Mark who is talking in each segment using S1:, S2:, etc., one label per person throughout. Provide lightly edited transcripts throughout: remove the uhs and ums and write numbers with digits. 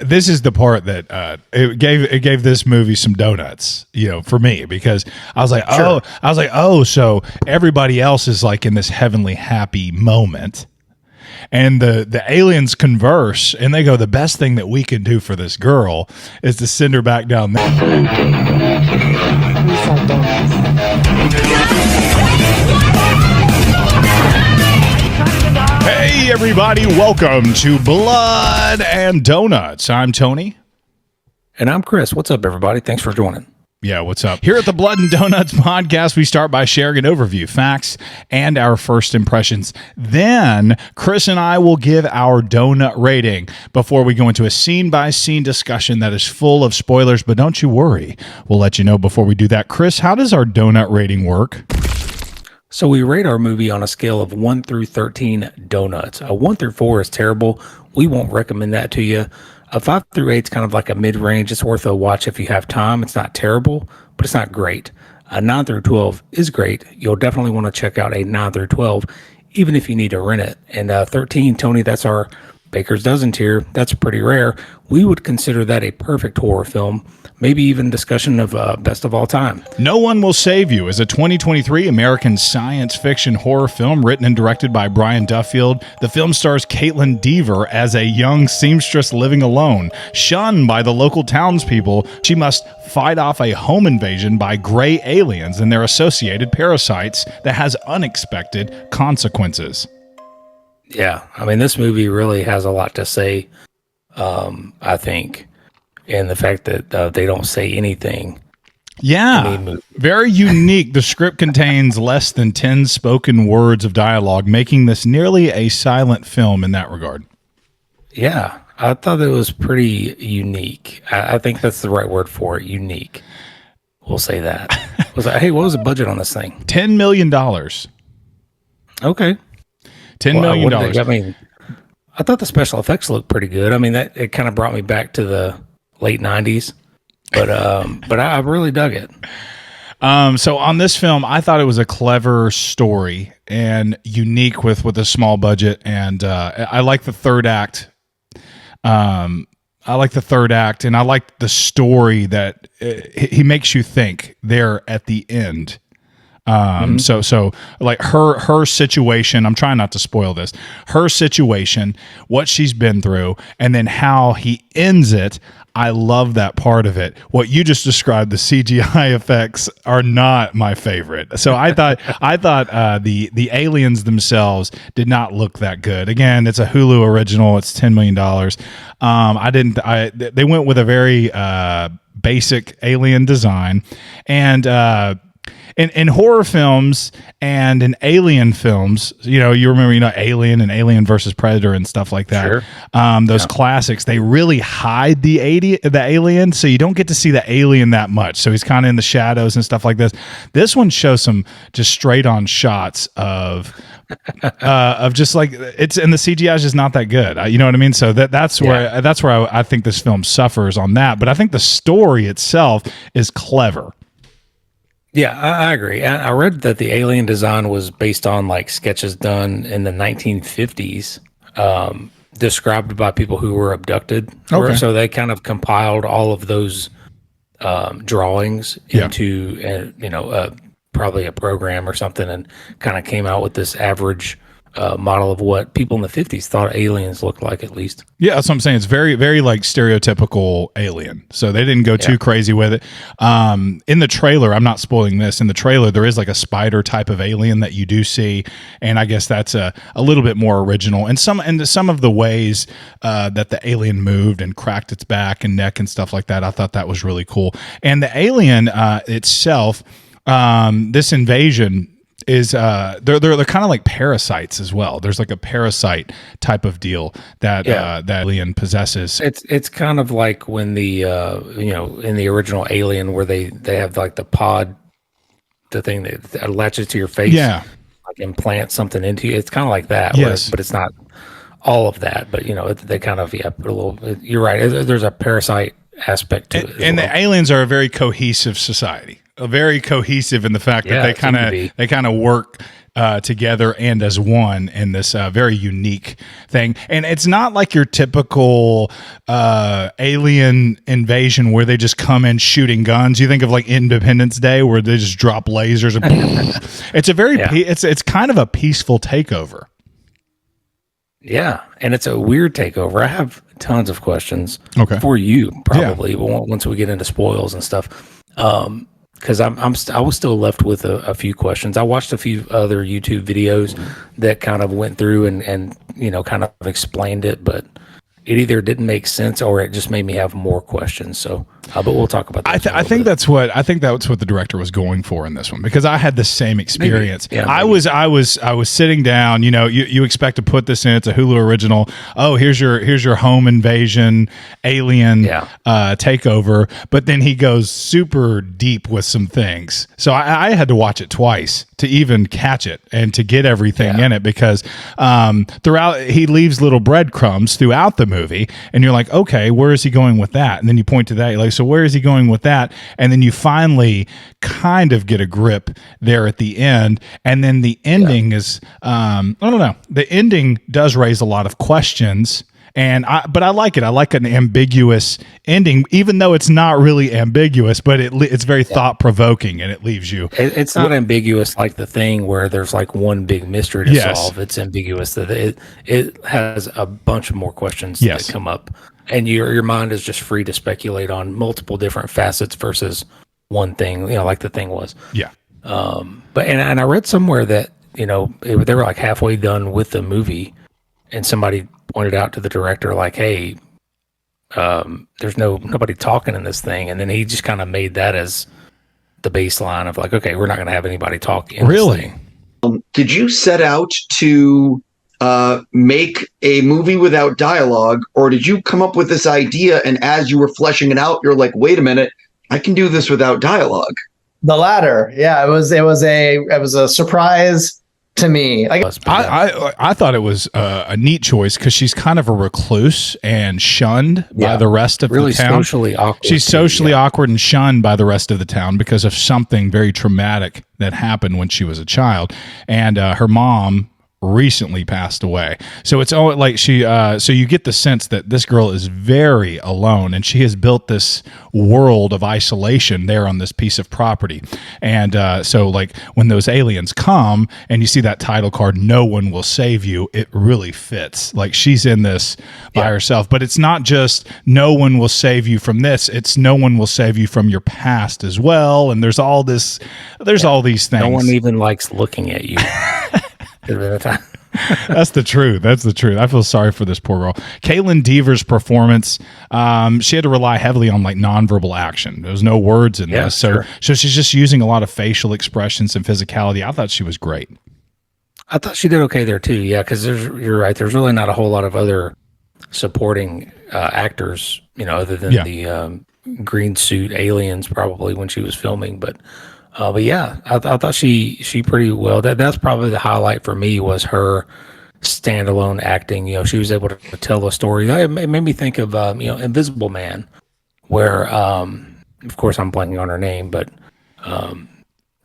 S1: this is the part that it gave this movie some donuts, for me, because I was like, so everybody else is like in this heavenly happy moment, and the aliens converse, and they go, the best thing that we can do for this girl is to send her back down there. Hey everybody, welcome to Blood and Donuts. I'm Tony.
S2: And I'm Chris. What's up, everybody? Thanks for joining.
S1: Yeah, what's up? Here at the Blood and Donuts podcast, we start by sharing an overview, facts, and our first impressions. Then Chris and I will give our donut rating before we go into a scene-by-scene discussion that is full of spoilers, but don't you worry. We'll let you know before we do that. Chris, how does our donut rating work?
S2: So we rate our movie on a scale of 1 through 13 donuts. 1 through 4 is terrible. We won't recommend that to you. 5 through 8 is kind of like a mid-range. It's worth a watch if you have time. It's not terrible, but it's not great. 9 through 12 is great. You'll definitely want to check out a 9 through 12, even if you need to rent it. And 13, Tony, that's our Baker's Dozen tier. That's pretty rare. We would consider that a perfect horror film, maybe even discussion of best of all time.
S1: No One Will Save You is a 2023 American science fiction horror film written and directed by Brian Duffield. The film stars Caitlin Dever as a young seamstress living alone. Shunned by the local townspeople, she must fight off a home invasion by gray aliens and their associated parasites that has unexpected consequences.
S2: Yeah, I mean, this movie really has a lot to say, I think, and the fact that they don't say anything.
S1: Yeah, very unique. The script contains less than 10 spoken words of dialogue, making this nearly a silent film in that regard.
S2: Yeah, I thought it was pretty unique. I think that's the right word for it, unique. We'll say that. Hey, what was the budget on this thing?
S1: $10 million.
S2: Okay.
S1: $10 million.
S2: I mean, I thought the special effects looked pretty good. I mean, it kind of brought me back to the late 90s, but I really dug it.
S1: So on this film, I thought it was a clever story and unique with a small budget, and I like the third act. And I like the story that he makes you think there at the end. So like her situation, I'm trying not to spoil this, her situation, what she's been through, and then how he ends it. I love that part of it. What you just described, the CGI effects are not my favorite. So I thought the aliens themselves did not look that good. Again, it's a Hulu original. It's $10 million. They went with a very basic alien design, and in horror films and in alien films, you remember, Alien and Alien versus Predator and stuff like that.
S2: Sure.
S1: Those classics, they really hide the alien, so you don't get to see the alien that much. So he's kind of in the shadows and stuff like this. This one shows some just straight on shots of just like it's, and the CGI is just not that good. You know what I mean? So that's where I think this film suffers on that. But I think the story itself is clever.
S2: Yeah, I agree. I read that the alien design was based on like sketches done in the 1950s, described by people who were abducted.
S1: Okay.
S2: So they kind of compiled all of those drawings into, probably a program or something, and kind of came out with this average model of what people in the 50s thought aliens looked like, at least.
S1: Yeah, that's what I'm saying. It's very, very like stereotypical alien. So they didn't go too crazy with it. In the trailer, I'm not spoiling this. In the trailer, there is like a spider type of alien that you do see, and I guess that's a little bit more original. And some of the ways that the alien moved and cracked its back and neck and stuff like that, I thought that was really cool. And the alien itself, this invasion is they're kind of like parasites as well. There's like a parasite type of deal that that alien possesses.
S2: It's kind of like when the in the original Alien, where they have like the pod, the thing that attaches to your face, like implants something into you. It's kind of like that, but it's not all of that. But they kind of put a little. You're right. There's a parasite aspect to it,
S1: and the aliens are a very cohesive society. Very cohesive in the fact that they kind of work together and as one in this very unique thing. And it's not like your typical alien invasion where they just come in shooting guns. You think of like Independence Day where they just drop lasers and it's a very it's kind of a peaceful takeover.
S2: Yeah, and it's a weird takeover. I have tons of questions for you probably once we get into spoils and stuff. Because I was still left with a few questions. I watched a few other YouTube videos that kind of went through and kind of explained it, but it either didn't make sense or it just made me have more questions. So, but we'll talk about that.
S1: I think that's what the director was going for in this one, because I had the same experience.
S2: Maybe.
S1: I was sitting down. You expect to put this in. It's a Hulu original. Oh, here's your home invasion alien takeover. But then he goes super deep with some things. So I had to watch it twice to even catch it and to get everything in it, because throughout he leaves little breadcrumbs throughout the movie, and you're like, okay, where is he going with that? And then you point to that, you're like, so where is he going with that? And then you finally kind of get a grip there at the end, and then the ending is I don't know, the ending does raise a lot of questions. But I like it. I like an ambiguous ending, even though it's not really ambiguous, but it's very thought provoking, and it leaves you.
S2: It's not ambiguous like The Thing, where there's like one big mystery to solve. It's ambiguous that it has a bunch of more questions that come up, and your mind is just free to speculate on multiple different facets versus one thing. Like The Thing was. Yeah. But I read somewhere that they were like halfway done with the movie, and somebody pointed out to the director, like, hey, there's nobody talking in this thing. And then he just kind of made that as the baseline of like, okay, we're not going to have anybody talk in this thing.
S3: Did you set out to make a movie without dialogue, or did you come up with this idea and as you were fleshing it out, you're like, wait a minute, I can do this without dialogue?
S4: The latter. Yeah, it was a surprise to me.
S1: I thought it was a neat choice, because she's kind of a recluse and shunned by the rest of the town.
S2: Socially awkward.
S1: She's socially awkward and shunned by the rest of the town because of something very traumatic that happened when she was a child, and her mom recently passed away. So it's all like so you get the sense that this girl is very alone, and she has built this world of isolation there on this piece of property. And so like when those aliens come and you see that title card, "No One Will Save You," it really fits. Like she's in this by herself, but it's not just no one will save you from this, it's no one will save you from your past as well. And there's all these things.
S2: No one even likes looking at you.
S1: That's the truth. I feel sorry for this poor girl. Caitlin Deaver's performance, she had to rely heavily on like nonverbal action. There was no words in this. So she's just using a lot of facial expressions and physicality. I thought she was great.
S2: I thought she did okay there too. Yeah, because you're right. There's really not a whole lot of other supporting actors, other than the green suit aliens probably when she was filming. But yeah, I thought she pretty well. That's probably the highlight for me, was her standalone acting. She was able to tell a story. It made me think of Invisible Man, where of course I'm blanking on her name, but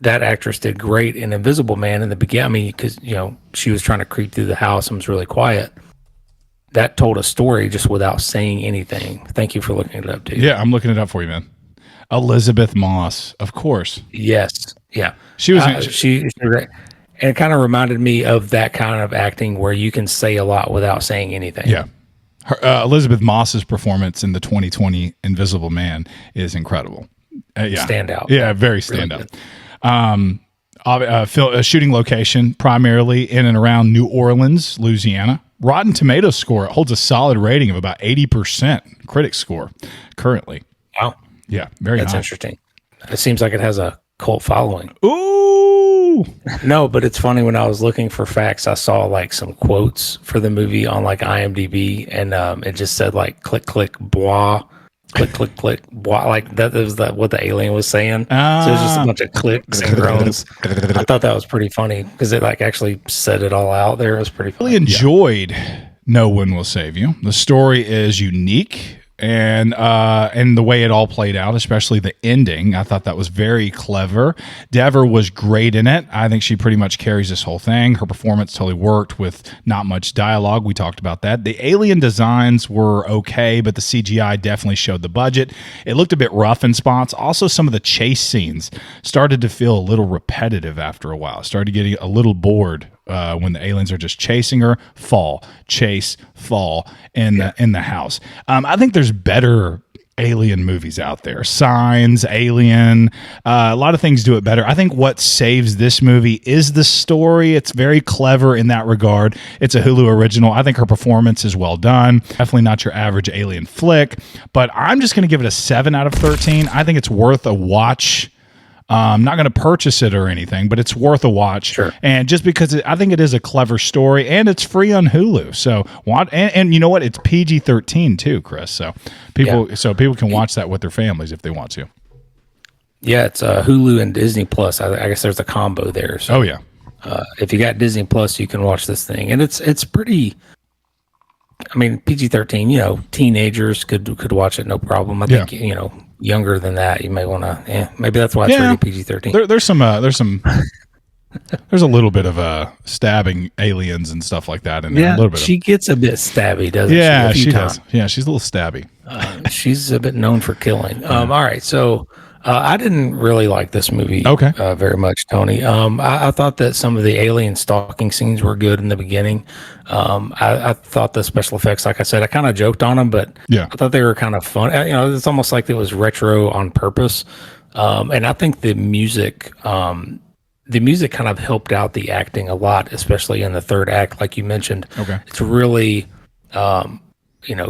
S2: that actress did great in Invisible Man in the beginning. Because she was trying to creep through the house and was really quiet. That told a story just without saying anything. Thank you for looking it up, too.
S1: Yeah, I'm looking it up for you, man. Elizabeth Moss, of course.
S2: Yes. Yeah.
S1: She was
S2: great. And it kind of reminded me of that kind of acting where you can say a lot without saying anything.
S1: Yeah. Elizabeth Moss's performance in the 2020 Invisible Man is incredible.
S2: Standout.
S1: Yeah, very standout. A shooting location primarily in and around New Orleans, Louisiana. Rotten Tomatoes score holds a solid rating of about 80% critic score currently.
S2: Wow.
S1: Yeah, very
S2: That's
S1: high.
S2: interesting. It seems like it has a cult following.
S1: Ooh.
S2: No, but it's funny, when I was looking for facts, I saw like some quotes for the movie on like IMDb, and it just said like click, click, bois, click, click, click, bois. Like that was what the alien was saying. So it was just a bunch of clicks and groans. I thought that was pretty funny because it like actually said it all out there. It was pretty funny.
S1: I really enjoyed No One Will Save You. The story is unique. and the way it all played out, especially the ending. I thought that was very clever. Dever was great in it. I think she pretty much carries this whole thing. Her performance totally worked with not much dialogue. We talked about that. The alien designs were okay, but the CGI definitely showed the budget. It looked a bit rough in spots. Also, some of the chase scenes started to feel a little repetitive after a while. Started getting a little bored when the aliens are just chasing her, fall, chase, fall in the house. I think there's better alien movies out there. Signs, Alien, a lot of things do it better. I think what saves this movie is the story. It's very clever in that regard. It's a Hulu original. I think her performance is well done. Definitely not your average alien flick, but I'm just going to give it a 7 out of 13. I think it's worth a watch. I'm not going to purchase it or anything, but it's worth a watch.
S2: Sure.
S1: And just because I think it is a clever story, and it's free on Hulu. So and you know what? It's PG-13 too, Chris. So people can watch that with their families if they want to.
S2: Yeah, it's Hulu and Disney Plus. I guess there's a combo there. So,
S1: oh yeah.
S2: If you got Disney Plus, you can watch this thing, and it's pretty. I mean, PG-13. Teenagers could watch it, no problem. I think younger than that, you may want to. Maybe that's why it's rated PG-13.
S1: There's a little bit of stabbing aliens and stuff like that in there.
S2: Yeah,
S1: a little bit.
S2: She gets a bit stabby, doesn't she?
S1: Yeah, she does. Yeah, she's a little stabby.
S2: She's a bit known for killing. All right, so I didn't really like this movie very much, Tony. I thought that some of the alien stalking scenes were good in the beginning. I thought the special effects, like I said, I kind of joked on them, but I thought they were kind of fun. It's almost like it was retro on purpose. And I think the music kind of helped out the acting a lot, especially in the third act, like you mentioned.
S1: Okay.
S2: It's really,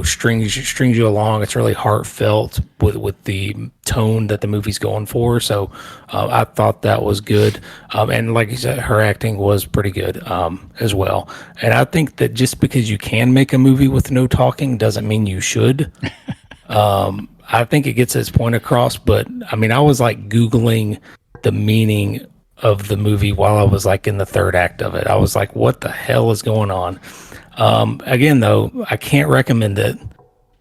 S2: strings you along. It's really heartfelt with the tone that the movie's going for. So I thought that was good. And like you said, her acting was pretty good as well. And I think that just because you can make a movie with no talking doesn't mean you should. I think it gets its point across, but I mean, I was like Googling the meaning of the movie while I was like in the third act of it. I was like, what the hell is going on? Again, though, I can't recommend it.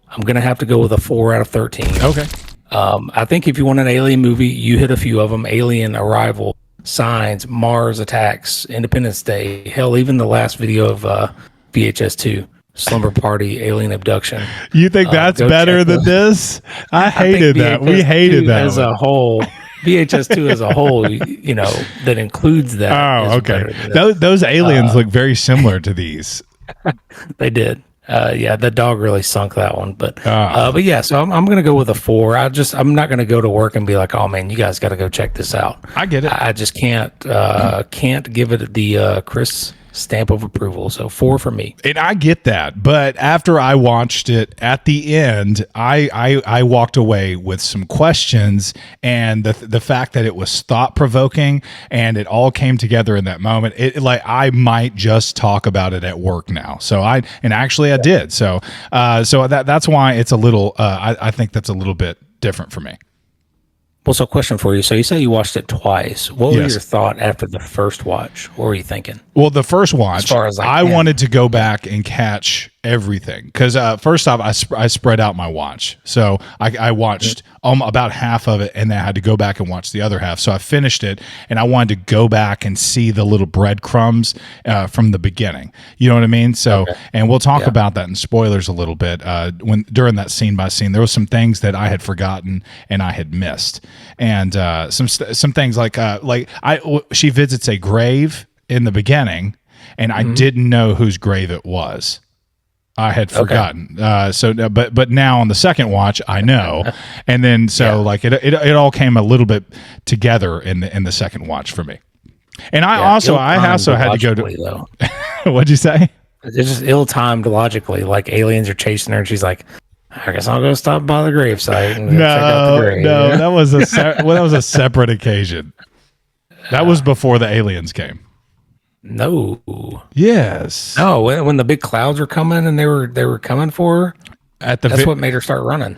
S2: I'm going to have to go with a 4 out of 13.
S1: Okay.
S2: I think if you want an alien movie, you hit a few of them. Alien, Arrival, Signs, Mars Attacks, Independence Day. Hell, even the last video of VHS 2, Slumber Party, Alien Abduction.
S1: You think that's better than this? I hated that. We hated that.
S2: As a whole. VHS 2 as a whole, that includes that.
S1: Oh, okay. Those aliens look very similar to these.
S2: They did. The dog really sunk that one. But yeah, so I'm going to go with a 4. I'm not going to go to work and be like, oh man, you guys got to go check this out.
S1: I get it.
S2: I just can't give it the Chris stamp of approval. So 4 for me.
S1: And I get that, but after I watched it at the end, I walked away with some questions, and the fact that it was thought provoking and it all came together in that moment. I might just talk about it at work now. So I did. So that's why it's a little. I think that's a little bit different for me.
S2: Well, so question for you. So you say you watched it twice. What was your thought after the first watch? What were you thinking?
S1: Well, the first watch,
S2: as far as
S1: I wanted to go back and catch everything. Because first off, I spread out my watch. So I watched about half of it, and then I had to go back and watch the other half. So I finished it, and I wanted to go back and see the little breadcrumbs from the beginning. You know what I mean? So, and we'll talk about that in spoilers a little bit. During that scene by scene, there was some things that I had forgotten and I had missed. And some things like she visits a grave in the beginning, and I didn't know whose grave it was. I had forgotten. But now on the second watch, I know. And then it all came a little bit together in the second watch for me. And I also had to go to. What'd you say?
S2: It's just ill-timed logically. Like aliens are chasing her, and she's like, I guess I'll go stop by the gravesite and check out the grave.
S1: No, that was a separate occasion. That was before the aliens came.
S2: No.
S1: Yes.
S2: No, when the big clouds were coming and they were coming for her. That's what made her start running.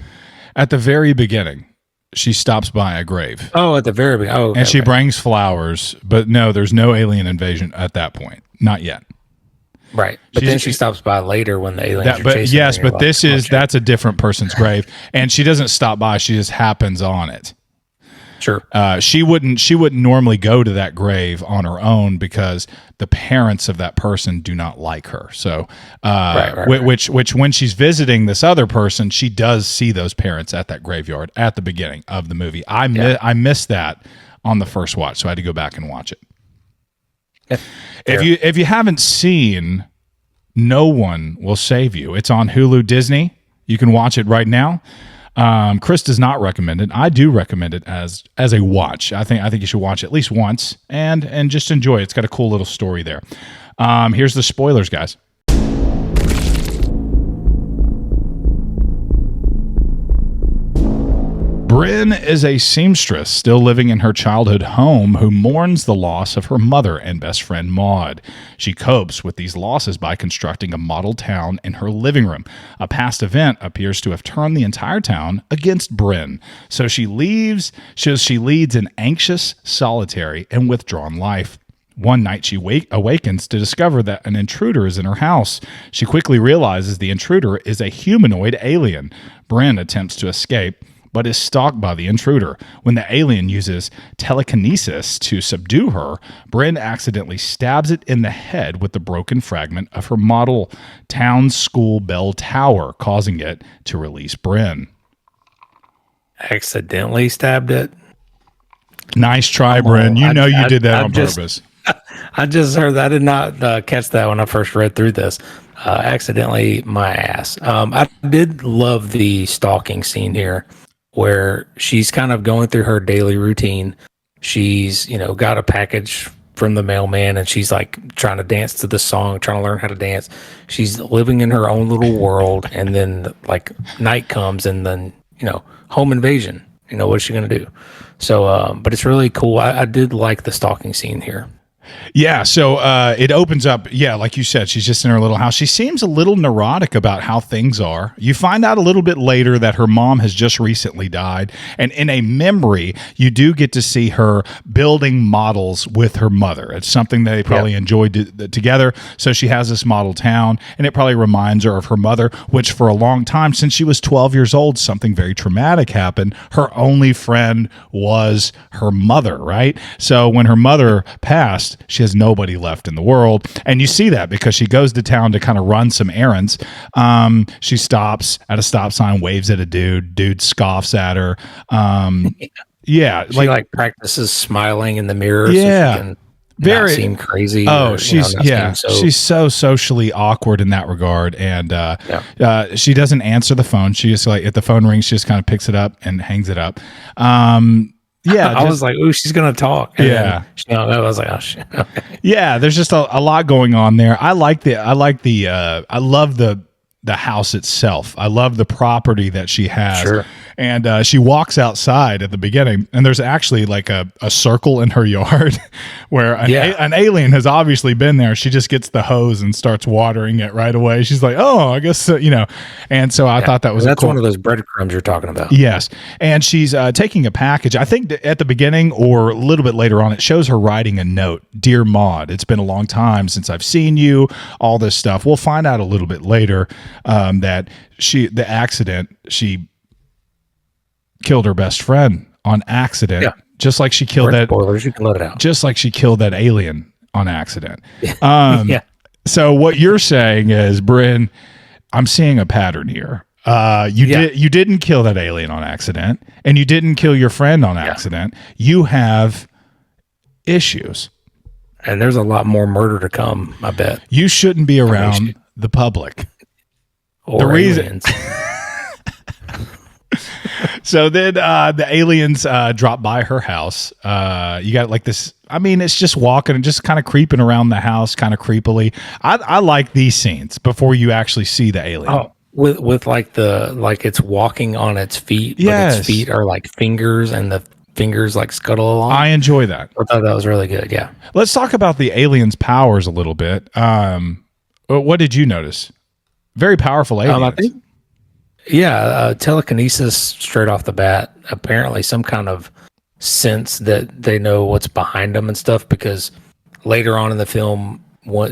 S1: At the very beginning, she stops by a grave.
S2: Oh, at the very beginning. Oh, okay,
S1: and she brings flowers, but no, there's no alien invasion at that point. Not yet.
S2: Right. But then she stops by later when the aliens are
S1: But
S2: chasing her.
S1: yes,
S2: and you're
S1: but
S2: like,
S1: this
S2: oh,
S1: is
S2: shit.
S1: that's a different person's grave, and she doesn't stop by. She just happens on it.
S2: Sure.
S1: She wouldn't normally go to that grave on her own because the parents of that person do not like her. So, which when she's visiting this other person, she does see those parents at that graveyard at the beginning of the movie. I missed that on the first watch, so I had to go back and watch it.
S2: Yeah.
S1: If you haven't seen No One Will Save You, it's on Hulu Disney. You can watch it right now. Chris does not recommend it. I do recommend it as a watch. I think you should watch it at least once and just enjoy it. It's got a cool little story there. Here's the spoilers, guys. Brynn is a seamstress still living in her childhood home who mourns the loss of her mother and best friend Maud. She copes with these losses by constructing a model town in her living room. A past event appears to have turned the entire town against Brynn. So she leads an anxious, solitary, and withdrawn life. One night she awakens to discover that an intruder is in her house. She quickly realizes the intruder is a humanoid alien. Brynn attempts to escape, but is stalked by the intruder. When the alien uses telekinesis to subdue her, Brynn accidentally stabs it in the head with the broken fragment of her model town school bell tower, causing it to release Brynn.
S2: Accidentally stabbed it?
S1: Nice try, Brynn. You did that on purpose.
S2: I just heard that. I did not catch that when I first read through this. Accidentally, my ass. I did love the stalking scene here, where she's kind of going through her daily routine. She's, got a package from the mailman and she's like trying to dance to the song, trying to learn how to dance. She's living in her own little world. And then like night comes and then, home invasion, what's she going to do? So, but it's really cool. I did like the stalking scene here.
S1: Yeah, so it opens up, like you said, she's just in her little house. She seems a little neurotic about how things are. You find out a little bit later that her mom has just recently died. And in a memory, you do get to see her building models with her mother. It's something they probably enjoyed together. So she has this model town, and it probably reminds her of her mother, which for a long time, since she was 12 years old, something very traumatic happened. Her only friend was her mother, right? So when her mother passed, she has nobody left in the world. And you see that because she goes to town to kind of run some errands. She stops at a stop sign, waves at a dude scoffs at her.
S2: She practices smiling in the mirror.
S1: Yeah.
S2: So she can not seem crazy.
S1: She's so socially awkward in that regard. And she doesn't answer the phone. She just if the phone rings, she just kind of picks it up and hangs it up. I
S2: was like, "Ooh, she's gonna talk." And I was like, "Oh shit." Okay.
S1: Yeah, there's just a lot going on there. I love the house itself. I love the property that she has.
S2: Sure.
S1: And she walks outside at the beginning, and there's actually like a circle in her yard where an alien has obviously been there. She just gets the hose and starts watering it right away. She's like, "Oh, I guess," And so I thought that was
S2: that's one of those breadcrumbs you're talking about.
S1: Yes. And she's taking a package. I think at the beginning or a little bit later on, it shows her writing a note. "Dear Maud, it's been a long time since I've seen you," all this stuff. We'll find out a little bit later that she killed her best friend on accident, just like she killed
S2: spoilers, you can let it out.
S1: Just like she killed that alien on accident. So what you're saying is, Brynn, I'm seeing a pattern here. You didn't kill that alien on accident, and you didn't kill your friend on accident. You have issues,
S2: and there's a lot more murder to come. I bet
S1: you shouldn't be around the public.
S2: Or the reason.
S1: So then the aliens drop by her house. You got like this. I mean, it's just walking and just kind of creeping around the house, kind of creepily. I like these scenes before you actually see the alien.
S2: Oh, with it's walking on its feet.
S1: Yes.
S2: But its feet are like fingers, and the fingers like scuttle along.
S1: I enjoy that.
S2: I thought that was really good. Yeah.
S1: Let's talk about the aliens' powers a little bit. What did you notice? Very powerful aliens.
S2: I think. Yeah, telekinesis straight off the bat. Apparently, some kind of sense that they know what's behind them and stuff. Because later on in the film,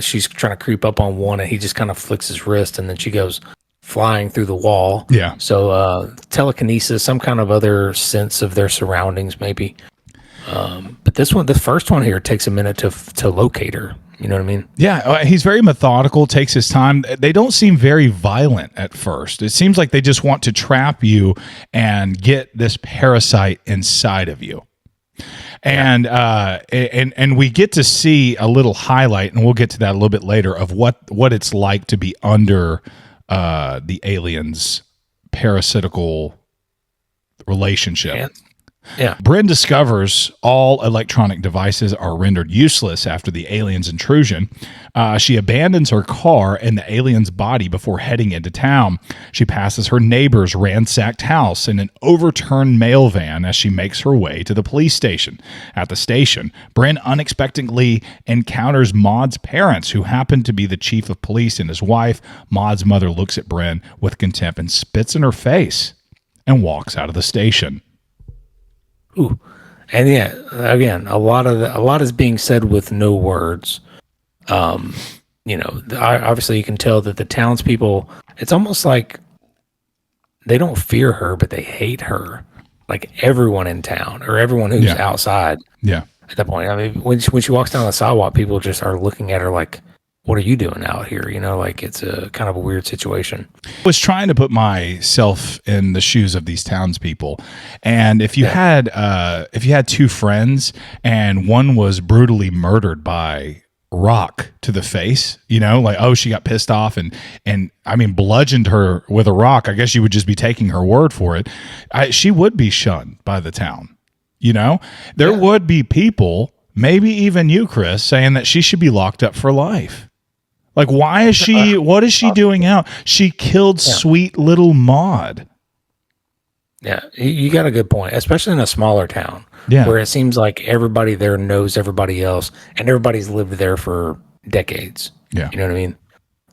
S2: she's trying to creep up on one, and he just kind of flicks his wrist, and then she goes flying through the wall.
S1: Yeah.
S2: So telekinesis, some kind of other sense of their surroundings, maybe. But the first one here takes a minute to locate her. You know what I mean?
S1: Yeah, he's very methodical, takes his time. They don't seem very violent at first. It seems like they just want to trap you and get this parasite inside of you. And and we get to see a little highlight, and we'll get to that a little bit later, of what it's like to be under the aliens' parasitical relationship.
S2: Yeah.
S1: Brynn discovers all electronic devices are rendered useless after the aliens' intrusion. She abandons her car and the alien's body before heading into town. She passes her neighbor's ransacked house in an overturned mail van as she makes her way to the police station. At the station, Brynn unexpectedly encounters Maud's parents, who happen to be the chief of police and his wife. Maud's mother looks at Brynn with contempt and spits in her face and walks out of the station.
S2: Ooh, and yeah, again, a lot is being said with no words. Obviously, you can tell that the townspeople. It's almost like they don't fear her, but they hate her. Like everyone in town or everyone who's outside.
S1: Yeah.
S2: At that point, I mean, when she walks down the sidewalk, people just are looking at her like, what are you doing out here? Like it's a kind of a weird situation.
S1: I was trying to put myself in the shoes of these townspeople, and if you had two friends and one was brutally murdered by rock to the face, like, oh, she got pissed off and I mean bludgeoned her with a rock, I guess you would just be taking her word for it. She would be shunned by the town. There would be people, maybe even you, Chris, saying that she should be locked up for life. Like, why is she, what is she doing out? She killed sweet little Maud.
S2: Yeah, you got a good point, especially in a smaller town where it seems like everybody there knows everybody else and everybody's lived there for decades.
S1: Yeah.
S2: You know what I mean?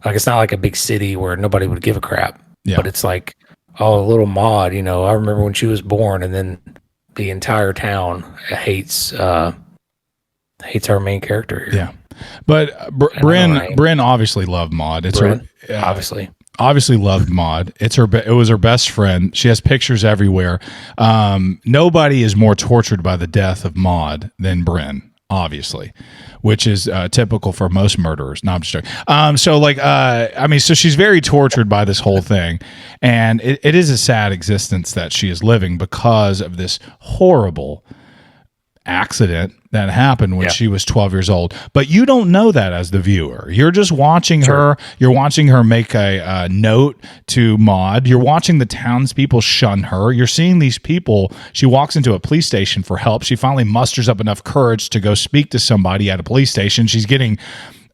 S2: Like, it's not like a big city where nobody would give a crap, but it's like, oh, little Maud, I remember when she was born, and then the entire town hates our main character here.
S1: Yeah. But Brynn obviously loved Maud. It's
S2: Brynn,
S1: her obviously loved Maud. It was her best friend. She has pictures everywhere. Nobody is more tortured by the death of Maud than Brynn, obviously, which is typical for most murderers. No, I'm just joking. So she's very tortured by this whole thing, and it is a sad existence that she is living because of this horrible accident that happened when she was 12 years old. But you don't know that as the viewer. You're just watching her. You're watching her make a note to Maud. You're watching the townspeople shun her. You're seeing these people. She walks into a police station for help. She finally musters up enough courage to go speak to somebody at a police station. She's getting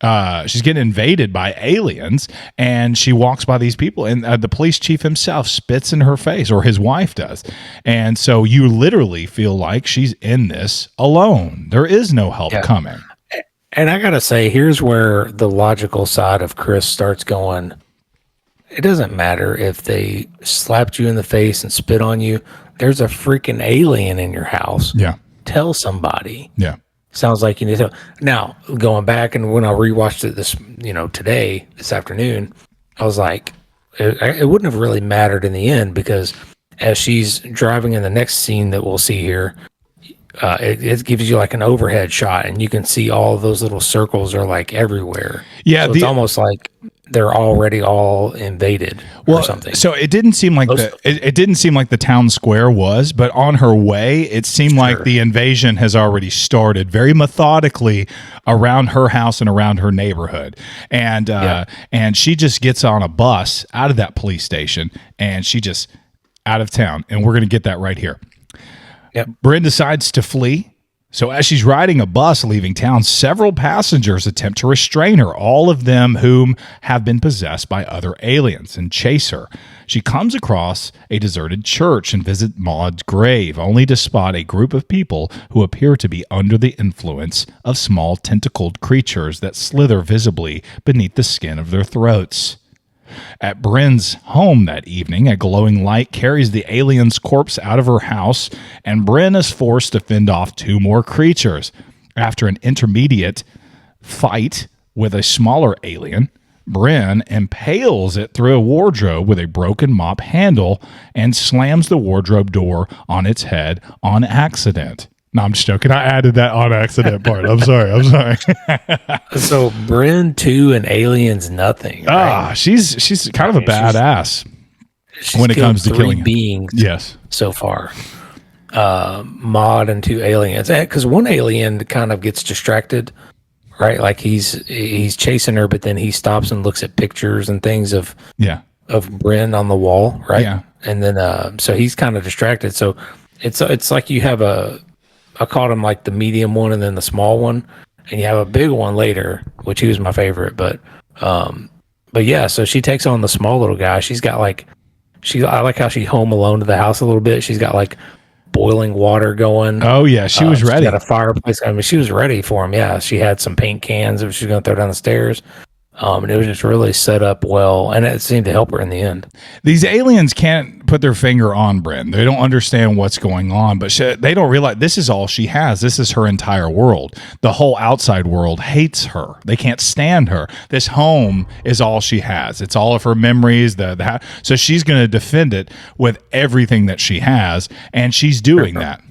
S1: invaded by aliens, and she walks by these people, and the police chief himself spits in her face, or his wife does. And so you literally feel like she's in this alone. There is no help coming.
S2: And I gotta say, here's where the logical side of Chris starts going. It doesn't matter if they slapped you in the face and spit on you. There's a freaking alien in your house.
S1: Yeah.
S2: Tell somebody.
S1: Yeah.
S2: Sounds like you need to. Now, going back, and when I rewatched it this afternoon, I was like, it wouldn't have really mattered in the end, because as she's driving in the next scene that we'll see here, it gives you like an overhead shot, and you can see all of those little circles are like everywhere.
S1: Yeah,
S2: so it's almost like they're already all invaded or something.
S1: So it didn't seem like it didn't seem like the town square was, but on her way, it seemed like the invasion has already started very methodically around her house and around her neighborhood. And and she just gets on a bus out of that police station, and she just out of town. And we're going to get that right here.
S2: Yep.
S1: Brynn decides to flee. So as she's riding a bus leaving town, several passengers attempt to restrain her, all of them whom have been possessed by other aliens, and chase her. She comes across a deserted church and visits Maud's grave, only to spot a group of people who appear to be under the influence of small tentacled creatures that slither visibly beneath the skin of their throats. At Brynn's home that evening, a glowing light carries the alien's corpse out of her house, and Brynn is forced to fend off two more creatures. After an intermediate fight with a smaller alien. Brynn impales it through a wardrobe with a broken mop handle and slams the wardrobe door on its head on accident. No, I'm just joking. I added that on accident part. I'm sorry.
S2: So Brynn 2 and Aliens nothing. Right?
S1: She's kind of a badass
S2: She's
S1: when it comes to
S2: three
S1: killing
S2: beings.
S1: Yes.
S2: So far, Maud and 2 aliens. Because one alien kind of gets distracted, right? Like he's chasing her, but then he stops and looks at pictures and things of Brynn on the wall, right?
S1: Yeah.
S2: And then so he's kind of distracted. So it's like you have I called him like the medium one and then the small one, and you have a big one later, which he was my favorite. But yeah, so she takes on the small little guy. She's got like I like how she home alone to the house a little bit. She's got like boiling water going.
S1: Oh yeah, she was ready.
S2: She got a fireplace. I mean, she was ready for him. Yeah, she had some paint cans that she was going to throw down the stairs. And it was just really set up well, and it seemed to help her in the end.
S1: These aliens can't put their finger on Brynn. They don't understand what's going on, but they don't realize this is all she has. This is her entire world. The whole outside world hates her. They can't stand her. This home is all she has. It's all of her memories. So she's going to defend it with everything that she has, and she's doing that.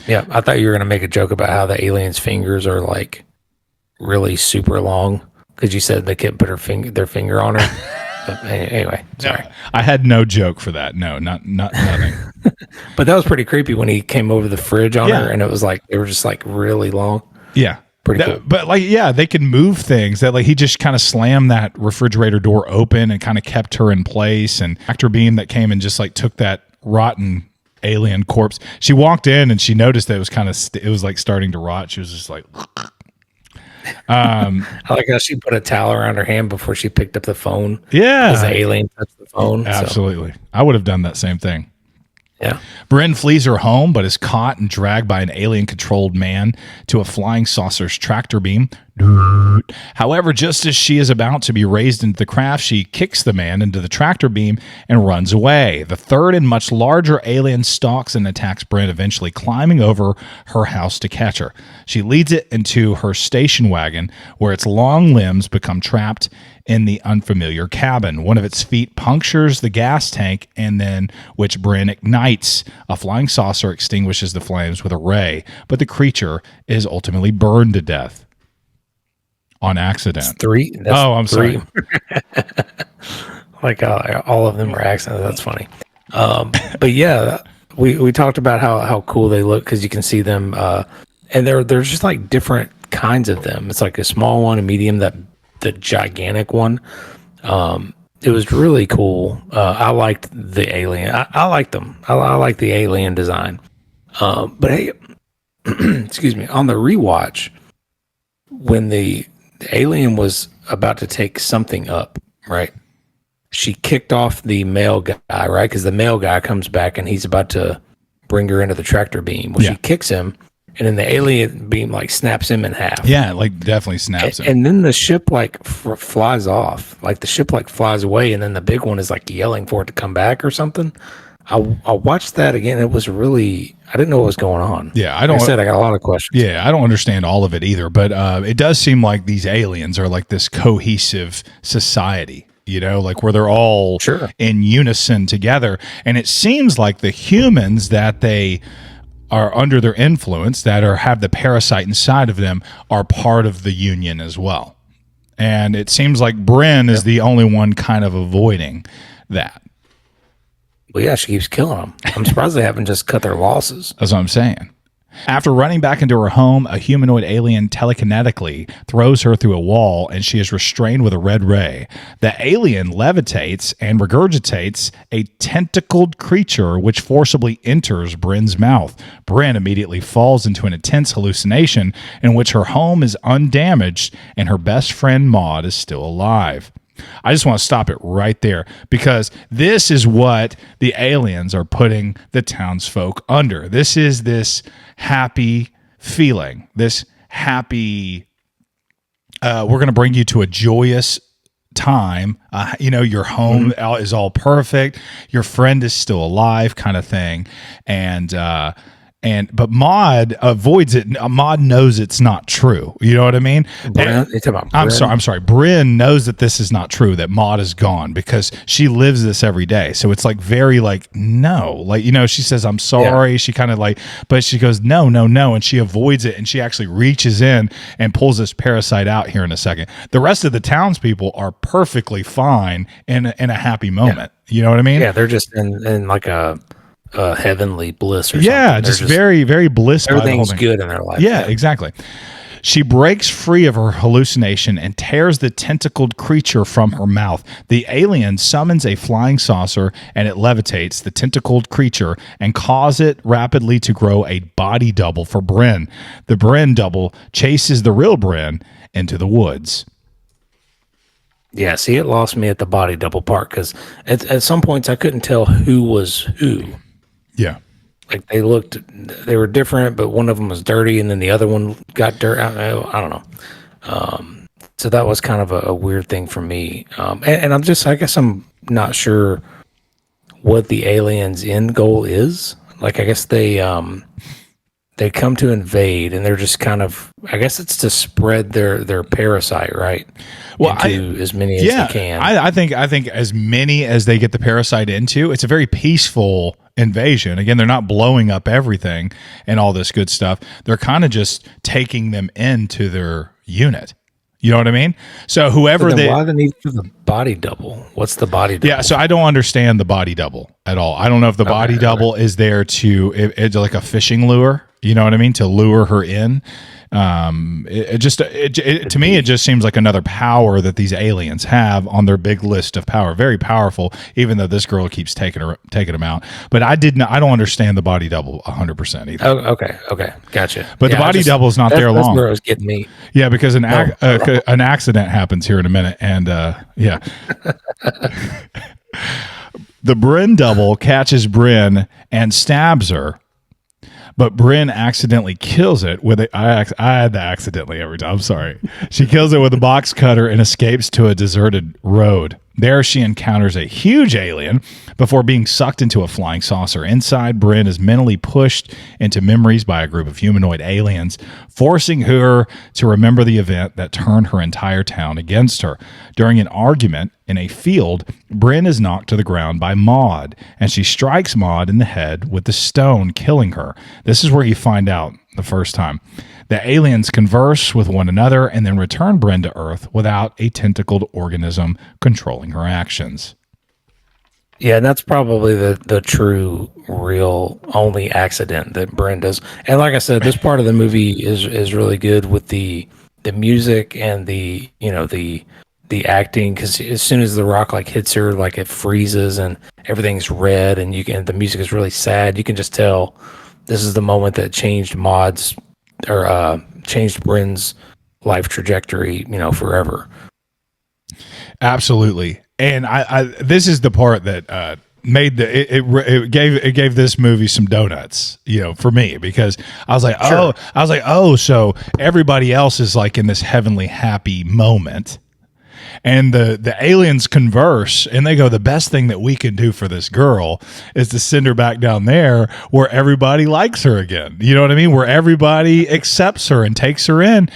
S2: Yeah, I thought you were going to make a joke about how the aliens' fingers are like really super long because you said they couldn't put their finger on her. But anyway, sorry.
S1: No, I had no joke for that. No, nothing.
S2: But that was pretty creepy when he came over the fridge on her, and it was like they were just like really long.
S1: Yeah.
S2: Pretty cool.
S1: But like, yeah, they can move things. That like he just kind of slammed that refrigerator door open and kind of kept her in place. And actor beam that came and just like took that rotten alien corpse. She walked in and she noticed that it was kind of it was like starting to rot. She was just like.
S2: I like how she put a towel around her hand before she picked up the phone.
S1: Yeah,
S2: because the alien touched the phone.
S1: Absolutely, so. I would have done that same thing.
S2: Yeah.
S1: Brynn flees her home, but is caught and dragged by an alien-controlled man to a flying saucer's tractor beam. However, just as she is about to be raised into the craft, she kicks the man into the tractor beam and runs away. The third and much larger alien stalks and attacks Brynn, eventually climbing over her house to catch her. She leads it into her station wagon, where its long limbs become trapped in the unfamiliar cabin. One of its feet punctures the gas tank, and then which Brynn ignites. A flying saucer extinguishes the flames with a ray, but the creature is ultimately burned to death. On accident.
S2: That's 3.
S1: I'm sorry.
S2: Like all of them are accidents. That's funny. But yeah, we talked about how cool they look because you can see them, and they're just like different kinds of them. It's like a small one, a medium, the gigantic one. It was really cool. I liked the alien. I liked them. I like the alien design. But hey, excuse me. On the rewatch, when the alien was about to take something up, right? She kicked off the male guy, right? Because the male guy comes back and he's about to bring her into the tractor beam. Well, she kicks him, and then the alien beam like snaps him in half.
S1: Yeah, like definitely snaps him.
S2: And then the ship like flies off. Like the ship like flies away, and then the big one is like yelling for it to come back or something. I watched that again. It was really, I didn't know what was going on.
S1: Yeah,
S2: I got a lot of questions.
S1: Yeah, I don't understand all of it either, but it does seem like these aliens are like this cohesive society, you know, like where they're all in unison together. And it seems like the humans that they are under their influence, that have the parasite inside of them, are part of the union as well. And it seems like Brynn is the only one kind of avoiding that.
S2: Well, yeah, she keeps killing them. I'm surprised they haven't just cut their losses.
S1: That's what I'm saying. After running back into her home, a humanoid alien telekinetically throws her through a wall, and she is restrained with a red ray. The alien levitates and regurgitates a tentacled creature which forcibly enters Brynn's mouth. Brynn immediately falls into an intense hallucination in which her home is undamaged and her best friend Maud is still alive. I just want to stop it right there because this is what the aliens are putting the townsfolk under. This is this happy feeling, this happy, we're going to bring you to a joyous time. Your home is all perfect. Your friend is still alive kind of thing. And but Maud avoids it. Maud knows it's not true. You know what I mean?
S2: Brynn, you talking about Brynn?
S1: I'm sorry. Brynn knows that this is not true, that Maud is gone, because she lives this every day. So it's like very like, no, like, you know, she says, I'm sorry. Yeah. She kind of like, but she goes, no. And she avoids it. And she actually reaches in and pulls this parasite out here in a second. The rest of the townspeople are perfectly fine in a happy moment. Yeah. You know what I mean?
S2: Yeah. They're just in like a heavenly bliss or
S1: yeah,
S2: something.
S1: just very, very bliss.
S2: Everything's good in their life.
S1: Yeah, exactly. She breaks free of her hallucination and tears the tentacled creature from her mouth. The alien summons a flying saucer and it levitates the tentacled creature and causes it rapidly to grow a body double for Brynn. The Brynn double chases the real Brynn into the woods.
S2: Yeah, see, it lost me at the body double part because at some points I couldn't tell who was who.
S1: Yeah.
S2: Like they were different, but one of them was dirty and then the other one got dirt. I don't know. So that was kind of a weird thing for me. And I guess I'm not sure what the aliens' end goal is. Like, I guess they come to invade and they're just kind of, I guess it's to spread their parasite, right?
S1: Well,
S2: into as many as they can.
S1: I think as many as they get the parasite into, it's a very peaceful invasion. Again, they're not blowing up everything and all this good stuff. They're kind of just taking them into their unit. You know what I mean? So whoever
S2: why the need for the body double? What's the body double?
S1: Yeah, so I don't understand the body double at all. I don't know if the body double is there to it's like a fishing lure. You know what I mean? To lure her in. To me, it just seems like another power that these aliens have on their big list of power. Very powerful, even though this girl keeps taking them out. But I don't understand the body double 100% either.
S2: Oh, okay, gotcha.
S1: But the body double is not there long.
S2: That's where it was getting me.
S1: Yeah, because an accident happens here in a minute, and yeah. The Brynn double catches Brynn and stabs her. But Brynn accidentally kills it with I had the accidentally every time. I'm sorry. She kills it with a box cutter and escapes to a deserted road. There she encounters a huge alien before being sucked into a flying saucer. Inside, Brynn is mentally pushed into memories by a group of humanoid aliens, forcing her to remember the event that turned her entire town against her. During an argument in a field, Brynn is knocked to the ground by Maud, and she strikes Maud in the head with the stone, killing her. This is where you find out the first time. The aliens converse with one another and then return Brynn to Earth without a tentacled organism controlling her actions.
S2: Yeah, and that's probably the true, real, only accident that Brynn does. And like I said, this part of the movie is really good with the music and the acting, because as soon as the rock like hits her, like it freezes and everything's red, and the music is really sad. You can just tell this is the moment that changed changed Brynn's life trajectory, forever.
S1: Absolutely. And I this is the part that made it gave this movie some donuts, for me, because I was like, so everybody else is like in this heavenly happy moment. And the aliens converse and they go, the best thing that we can do for this girl is to send her back down there where everybody likes her again. You know what I mean? Where everybody accepts her and takes her in.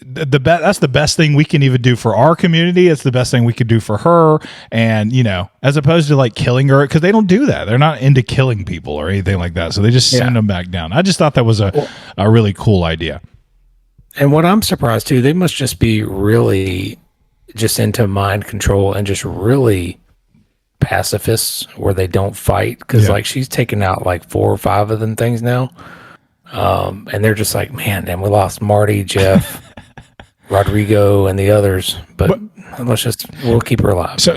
S1: That's the best thing we can even do for our community. It's the best thing we could do for her. And, as opposed to like killing her, because they don't do that. They're not into killing people or anything like that. So they just send them back down. I just thought that was a really cool idea.
S2: And what I'm surprised too, they must just be really just into mind control and just really pacifists where they don't fight, because like she's taken out like 4 or 5 of them things now, and they're just like, man, damn, we lost Marty, Jeff, Rodrigo, and the others, but we'll keep her alive.
S1: So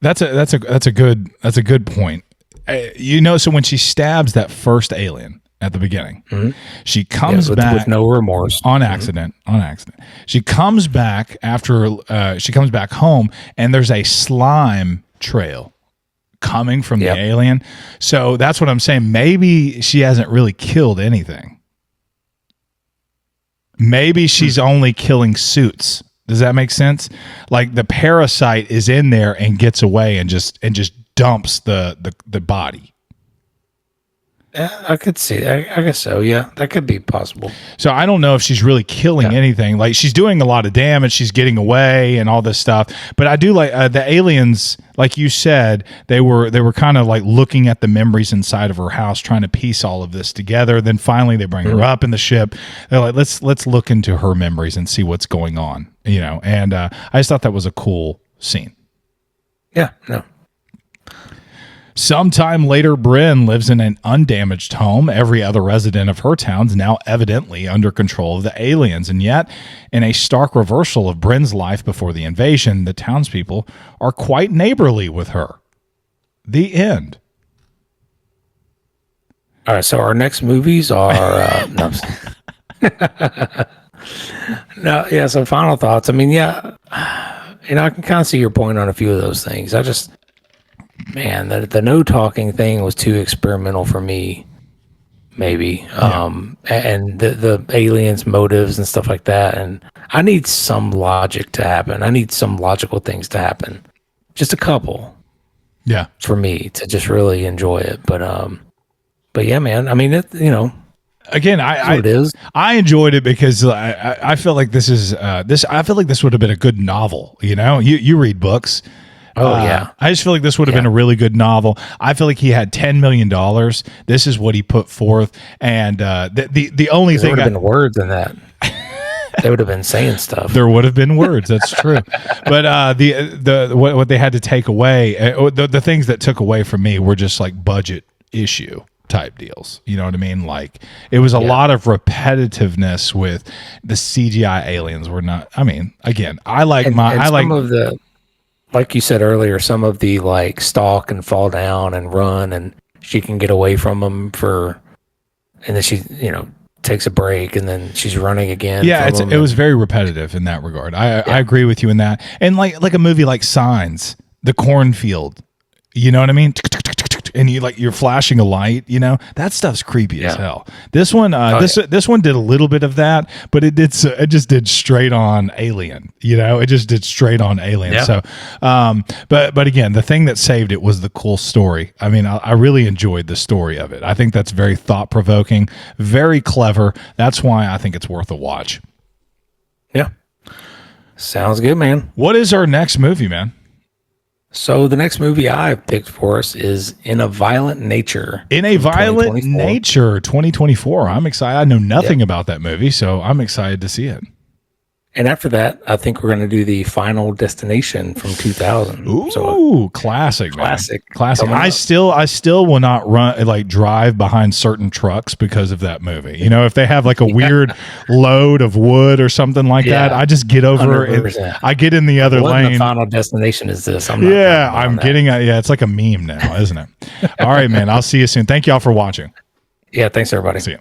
S1: that's a good point. So when she stabs that first alien at the beginning, she comes back
S2: with no remorse
S1: on accident. She comes back after she comes back home, and there's a slime trail coming from the alien. So that's what I'm saying. Maybe she hasn't really killed anything. Maybe she's only killing suits. Does that make sense? Like the parasite is in there and gets away and just dumps the body.
S2: Yeah, I could see. I guess so. Yeah, that could be possible.
S1: So I don't know if she's really killing anything. Like she's doing a lot of damage, she's getting away and all this stuff. But I do like the aliens, like you said, they were kind of like looking at the memories inside of her house, trying to piece all of this together. Then finally they bring her up in the ship. They're like, let's look into her memories and see what's going on, you know. And I just thought that was a cool scene.
S2: Yeah, no.
S1: Sometime later, Brynn lives in an undamaged home. Every other resident of her town's now evidently under control of the aliens. And yet, in a stark reversal of Brynn's life before the invasion, the townspeople are quite neighborly with her. The end.
S2: All right, so our next movies are no. No, yeah, so final thoughts. I mean, yeah, you know, I can kind of see your point on a few of those things. Man, the no talking thing was too experimental for me, maybe. And the aliens' motives and stuff like that. And I need some logic to happen. I need some logical things to happen. Just a couple.
S1: Yeah.
S2: For me to just really enjoy it. But yeah, man. I mean,
S1: Again, I enjoyed it because I felt like this is I feel like this would have been a good novel. You know, you read books.
S2: Oh yeah.
S1: I just feel like this would have been a really good novel. I feel like he had $10 million. This is what he put forth, and the only thing
S2: there would have been words in that. They would have been saying stuff.
S1: There would have been words. That's true. But what they had to take away, the things that took away from me were just like budget issue type deals. You know what I mean? Like it was a lot of repetitiveness with the CGI aliens. Were not. I mean, again,
S2: like you said earlier, some of the like stalk and fall down and run, and she can get away from them and then she, takes a break and then she's running again.
S1: Yeah, it was very repetitive in that regard. I agree with you in that. And like a movie like Signs, the cornfield, you know what I mean? And you're flashing a light, that stuff's creepy as hell. This one, this one did a little bit of that, but it just did straight on Alien, it just did straight on Alien. Yeah. So, but again, the thing that saved it was the cool story. I mean, I really enjoyed the story of it. I think that's very thought provoking, very clever. That's why I think it's worth a watch.
S2: Yeah. Sounds good, man.
S1: What is our next movie, man?
S2: So the next movie I picked for us is In a Violent Nature.
S1: In a Violent Nature, 2024. I'm excited. I know nothing about that movie, so I'm excited to see it.
S2: And after that, I think we're going to do the Final Destination from 2000.
S1: Ooh, classic, man. Classic. I still will not drive behind certain trucks because of that movie. If they have like a weird load of wood or something like that, I just get over it. I get in the other lane.
S2: The Final Destination is this?
S1: It's like a meme now, isn't it? All right, man. I'll see you soon. Thank y'all for watching.
S2: Yeah, thanks everybody.
S1: See you.